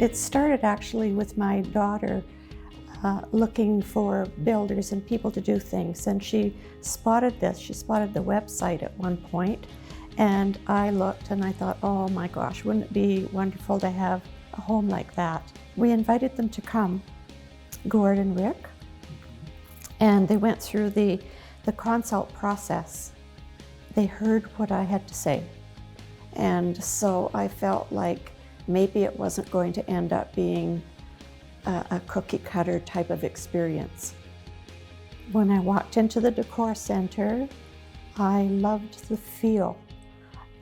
It started actually with my daughter looking for builders and people to do things, and she spotted this. She spotted the website at one point, and I looked and I thought, oh my gosh, wouldn't it be wonderful to have a home like that? We invited them to come, Gord and Rick, and they went through the consult process. They heard what I had to say, and so I felt like maybe it wasn't going to end up being a cookie cutter type of experience. When I walked into the decor center, I loved the feel.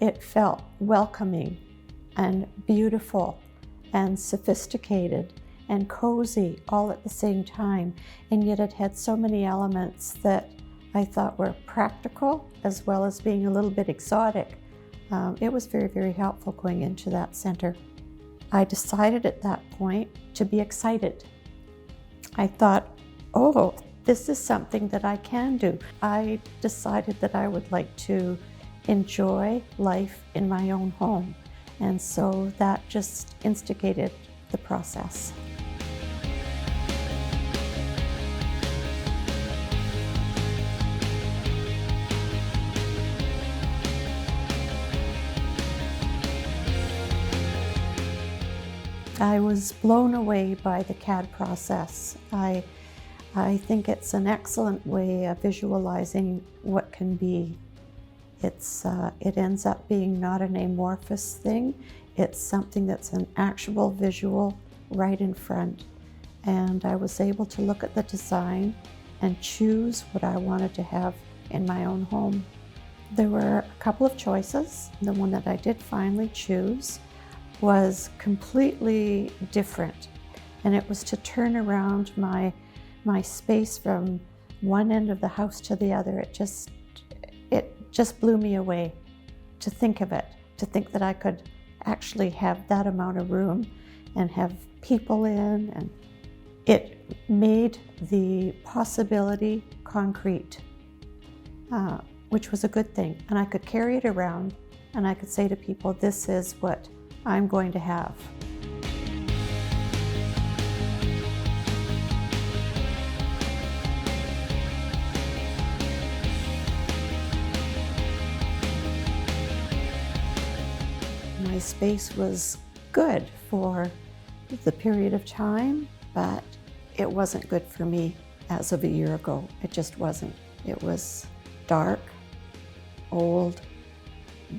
It felt welcoming and beautiful and sophisticated and cozy all at the same time, and yet it had so many elements that I thought were practical as well as being a little bit exotic. It was very, very helpful going into that center. I decided at that point to be excited. I thought, oh, this is something that I can do. I decided that I would like to enjoy life in my own home. And so that just instigated the process. I was blown away by the CAD process. I think it's an excellent way of visualizing what can be. It ends up being not an amorphous thing. It's something that's an actual visual right in front. And I was able to look at the design and choose what I wanted to have in my own home. There were a couple of choices. The one that I did finally choose was completely different, and it was to turn around my space from one end of the house to the other. It just blew me away to think of it, to think that I could actually have that amount of room and have people in, and it made the possibility concrete, which was a good thing. And I could carry it around and I could say to people, this is what I'm going to have. My space was good for the period of time, but it wasn't good for me as of a year ago. It just wasn't. It was dark, old,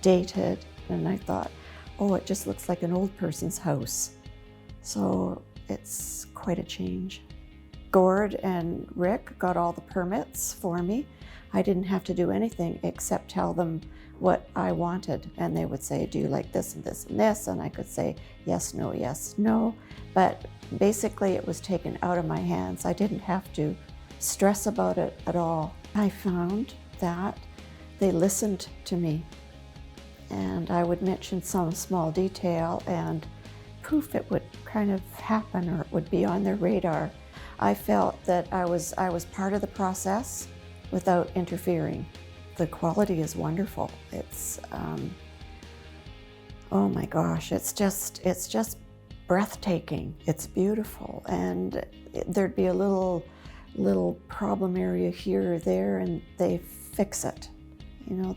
dated, and I thought, oh, it just looks like an old person's house. So it's quite a change. Gord and Rick got all the permits for me. I didn't have to do anything except tell them what I wanted. And they would say, do you like this and this and this? And I could say, yes, no. But basically it was taken out of my hands. I didn't have to stress about it at all. I found that they listened to me. And I would mention some small detail and poof, it would kind of happen, or it would be on their radar. I felt that I was part of the process without interfering. The quality is wonderful. It's, oh my gosh, it's just breathtaking. It's beautiful. And there'd be a little problem area here or there, and they fix it. You know,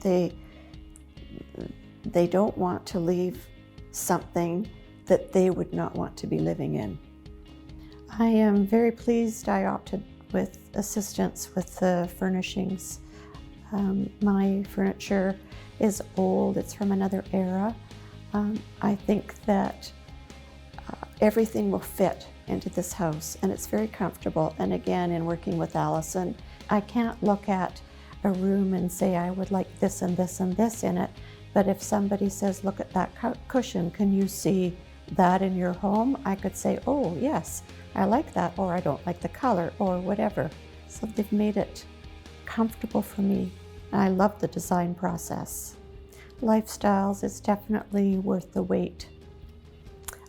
they don't want to leave something that they would not want to be living in. I am very pleased I opted with assistance with the furnishings. My furniture is old, it's from another era. I think that everything will fit into this house, and it's very comfortable. And again, in working with Allison, I can't look at a room and say I would like this and this and this in it. But if somebody says, look at that cushion, can you see that in your home? I could say, oh yes, I like that, or I don't like the color, or whatever. So they've made it comfortable for me. I love the design process. Lifestyles is definitely worth the wait.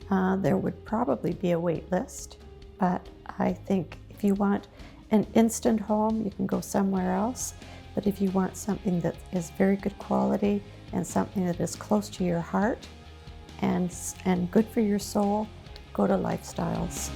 There would probably be a wait list, but I think if you want an instant home, you can go somewhere else. But if you want something that is very good quality and something that is close to your heart and good for your soul, go to Lifestyles.